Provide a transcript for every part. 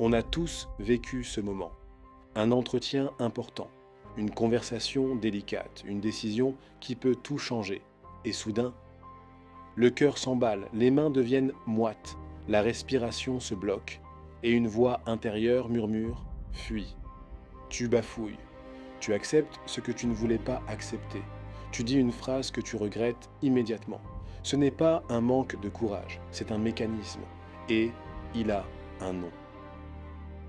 On a tous vécu ce moment. Un entretien important, une conversation délicate, une décision qui peut tout changer. Et soudain, le cœur s'emballe, les mains deviennent moites, la respiration se bloque, et une voix intérieure murmure ⁇ Fuis ⁇ Tu bafouilles. Tu acceptes ce que tu ne voulais pas accepter. Tu dis une phrase que tu regrettes immédiatement. Ce n'est pas un manque de courage, c'est un mécanisme. Et il a un nom.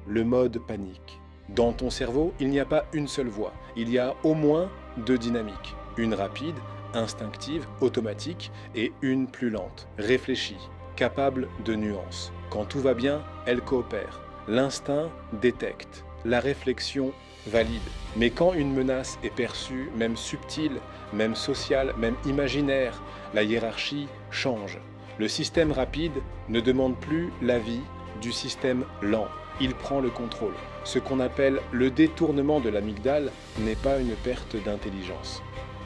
Le mode panique. Dans ton cerveau, il n'y a pas une seule voie. Il y a au moins deux dynamiques. Une rapide, instinctive, automatique, et une plus lente, réfléchie, capable de nuances. Quand tout va bien, elle coopère. L'instinct détecte. La réflexion valide. Mais quand une menace est perçue, même subtile, même sociale, même imaginaire, la hiérarchie change. Le système rapide ne demande plus l'avis du système lent. Il prend le contrôle. Ce qu'on appelle le détournement de l'amygdale n'est pas une perte d'intelligence.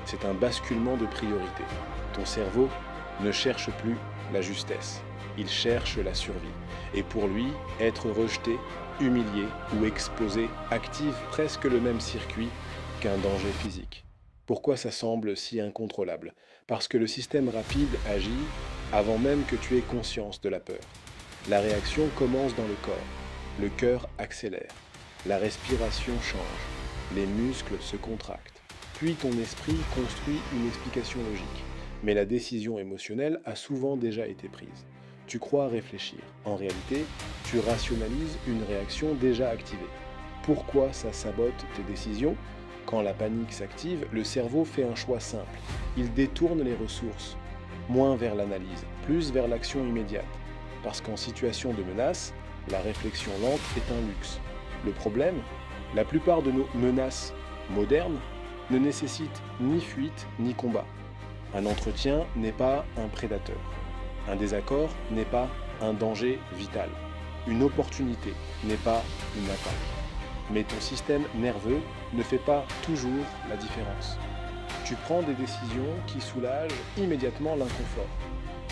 C'est un basculement de priorité. Ton cerveau ne cherche plus la justesse. Il cherche la survie. Et pour lui, être rejeté, humilié ou exposé active presque le même circuit qu'un danger physique. Pourquoi ça semble si incontrôlable? Parce que le système rapide agit avant même que tu aies conscience de la peur. La réaction commence dans le corps. Le cœur accélère. La respiration change. Les muscles se contractent. Puis ton esprit construit une explication logique. Mais la décision émotionnelle a souvent déjà été prise. Tu crois réfléchir. En réalité, tu rationalises une réaction déjà activée. Pourquoi ça sabote tes décisions? Quand la panique s'active, le cerveau fait un choix simple. Il détourne les ressources, moins vers l'analyse, plus vers l'action immédiate. Parce qu'en situation de menace, la réflexion lente est un luxe. Le problème, la plupart de nos menaces modernes ne nécessitent ni fuite ni combat. Un entretien n'est pas un prédateur. Un désaccord n'est pas un danger vital. Une opportunité n'est pas une attaque. Mais ton système nerveux ne fait pas toujours la différence. Tu prends des décisions qui soulagent immédiatement l'inconfort.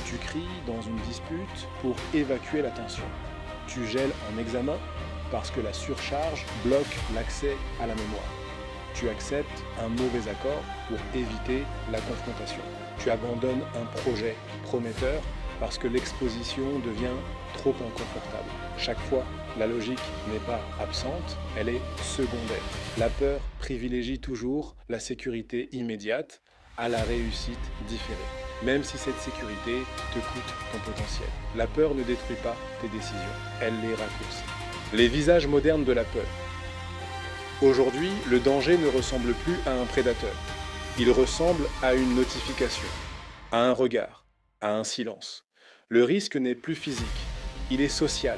Tu cries dans une dispute pour évacuer la tension. Tu gèles en examen parce que la surcharge bloque l'accès à la mémoire. Tu acceptes un mauvais accord pour éviter la confrontation. Tu abandonnes un projet prometteur parce que l'exposition devient trop inconfortable. Chaque fois, la logique n'est pas absente, elle est secondaire. La peur privilégie toujours la sécurité immédiate à la réussite différée, même si cette sécurité te coûte ton potentiel. La peur ne détruit pas tes décisions, elle les raccourcit. Les visages modernes de la peur. Aujourd'hui, le danger ne ressemble plus à un prédateur. Il ressemble à une notification, à un regard, à un silence. Le risque n'est plus physique, il est social.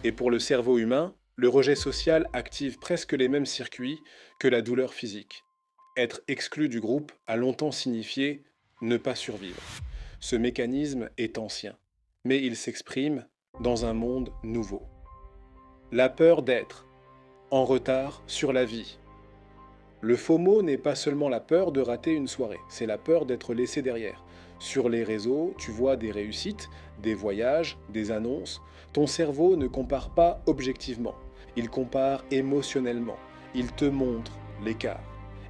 Et pour le cerveau humain, le rejet social active presque les mêmes circuits que la douleur physique. Être exclu du groupe a longtemps signifié ne pas survivre. Ce mécanisme est ancien, mais il s'exprime dans un monde nouveau. La peur d'être en retard sur la vie. Le FOMO n'est pas seulement la peur de rater une soirée, c'est la peur d'être laissé derrière. Sur les réseaux, tu vois des réussites, des voyages, des annonces. Ton cerveau ne compare pas objectivement, il compare émotionnellement. Il te montre l'écart.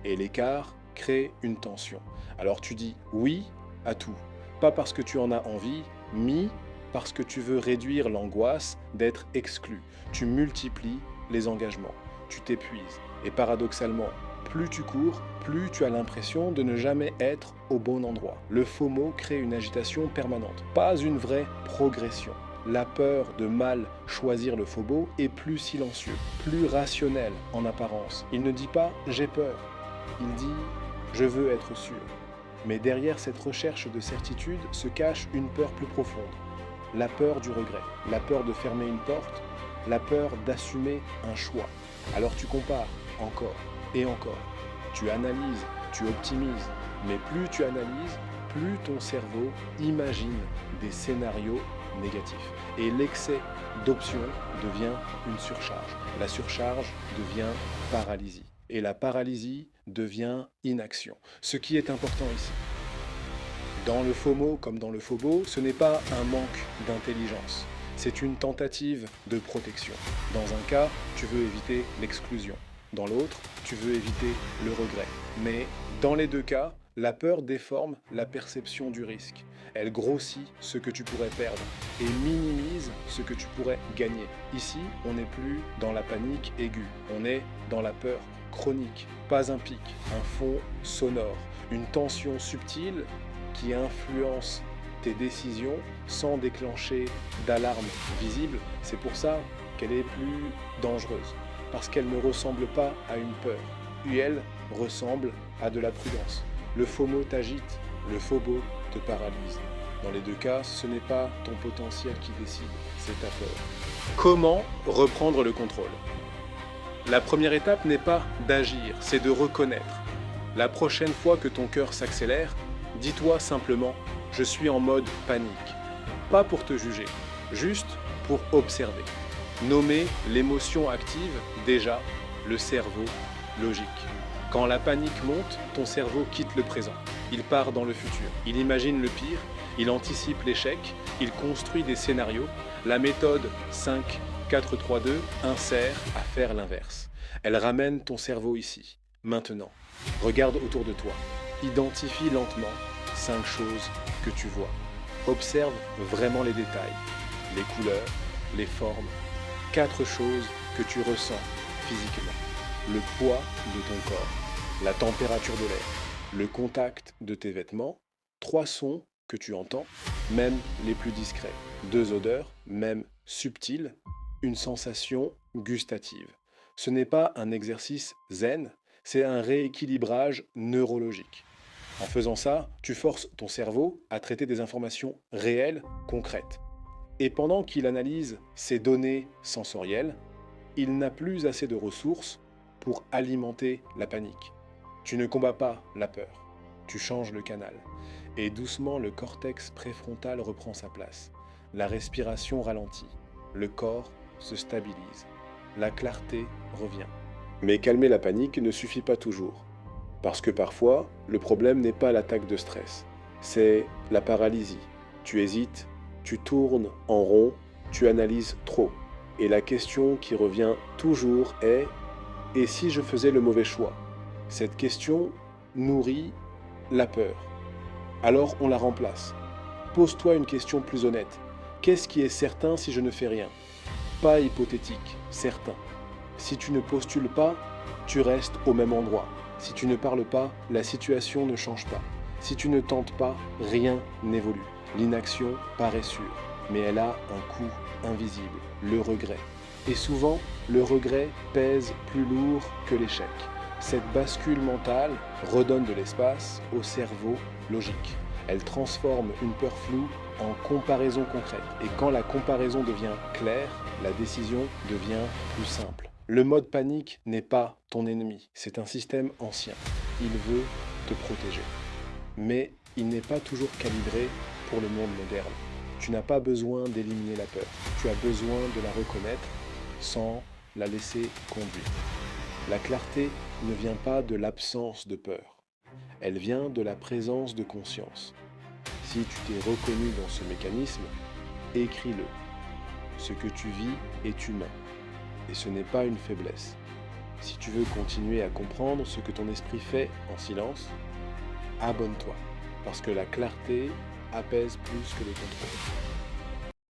Et l'écart crée une tension. Alors tu dis oui à tout, pas parce que tu en as envie, mais parce que tu veux réduire l'angoisse d'être exclu. Tu multiplies les engagements, tu t'épuises. Et paradoxalement, plus tu cours, plus tu as l'impression de ne jamais être au bon endroit. Le FOMO crée une agitation permanente, pas une vraie progression. La peur de mal choisir le FOMO est plus silencieux, plus rationnel en apparence. Il ne dit pas j'ai peur, il dit je veux être sûr. Mais derrière cette recherche de certitude se cache une peur plus profonde. La peur du regret, la peur de fermer une porte, la peur d'assumer un choix. Alors tu compares encore et encore. Tu analyses, tu optimises, mais plus tu analyses, plus ton cerveau imagine des scénarios négatifs. Et l'excès d'options devient une surcharge. La surcharge devient paralysie. Et la paralysie devient inaction. Ce qui est important ici. Dans le FOMO comme dans le FOBO, ce n'est pas un manque d'intelligence. C'est une tentative de protection. Dans un cas, tu veux éviter l'exclusion. Dans l'autre, tu veux éviter le regret. Mais dans les deux cas, la peur déforme la perception du risque. Elle grossit ce que tu pourrais perdre et minimise ce que tu pourrais gagner. Ici, on n'est plus dans la panique aiguë, on est dans la peur chronique. Pas un pic, un fond sonore, une tension subtile qui influence tes décisions sans déclencher d'alarme visible. C'est pour ça qu'elle est plus dangereuse, parce qu'elle ne ressemble pas à une peur, et elle ressemble à de la prudence. Le FOMO t'agite, le FOBO te paralyse. Dans les deux cas, ce n'est pas ton potentiel qui décide, c'est ta peur. Comment reprendre le contrôle? La première étape n'est pas d'agir, c'est de reconnaître. La prochaine fois que ton cœur s'accélère, dis-toi simplement « Je suis en mode panique ». Pas pour te juger, juste pour observer. Nommer l'émotion active, déjà, le cerveau logique. Quand la panique monte, ton cerveau quitte le présent. Il part dans le futur. Il imagine le pire, il anticipe l'échec, il construit des scénarios. La méthode 5, 4, 3, 2 insère à faire l'inverse. Elle ramène ton cerveau ici, maintenant. Regarde autour de toi. Identifie lentement 5 choses que tu vois. Observe vraiment les détails, les couleurs, les formes. 4 choses que tu ressens physiquement. Le poids de ton corps, la température de l'air, le contact de tes vêtements, 3 sons que tu entends, même les plus discrets, 2 odeurs, même subtiles, une sensation gustative. Ce n'est pas un exercice zen, c'est un rééquilibrage neurologique. En faisant ça, tu forces ton cerveau à traiter des informations réelles, concrètes. Et pendant qu'il analyse ces données sensorielles, il n'a plus assez de ressources pour alimenter la panique. Tu ne combats pas la peur, tu changes le canal. Et doucement, le cortex préfrontal reprend sa place. La respiration ralentit, le corps se stabilise, la clarté revient. Mais calmer la panique ne suffit pas toujours. Parce que parfois, le problème n'est pas l'attaque de stress, c'est la paralysie. Tu hésites, tu tournes en rond, tu analyses trop. Et la question qui revient toujours est « Et si je faisais le mauvais choix ?» Cette question nourrit la peur. Alors on la remplace. Pose-toi une question plus honnête. Qu'est-ce qui est certain si je ne fais rien? Pas hypothétique, certain. Si tu ne postules pas, tu restes au même endroit. Si tu ne parles pas, la situation ne change pas. Si tu ne tentes pas, rien n'évolue. L'inaction paraît sûre, mais elle a un coût invisible, le regret. Et souvent, le regret pèse plus lourd que l'échec. Cette bascule mentale redonne de l'espace au cerveau logique. Elle transforme une peur floue en comparaison concrète. Et quand la comparaison devient claire, la décision devient plus simple. Le mode panique n'est pas ton ennemi, c'est un système ancien. Il veut te protéger. Mais il n'est pas toujours calibré pour le monde moderne. Tu n'as pas besoin d'éliminer la peur. Tu as besoin de la reconnaître sans la laisser conduire. La clarté ne vient pas de l'absence de peur. Elle vient de la présence de conscience. Si tu t'es reconnu dans ce mécanisme, écris-le. Ce que tu vis est humain. Et ce n'est pas une faiblesse. Si tu veux continuer à comprendre ce que ton esprit fait en silence, abonne-toi. Parce que la clarté apaise plus que le contrôle.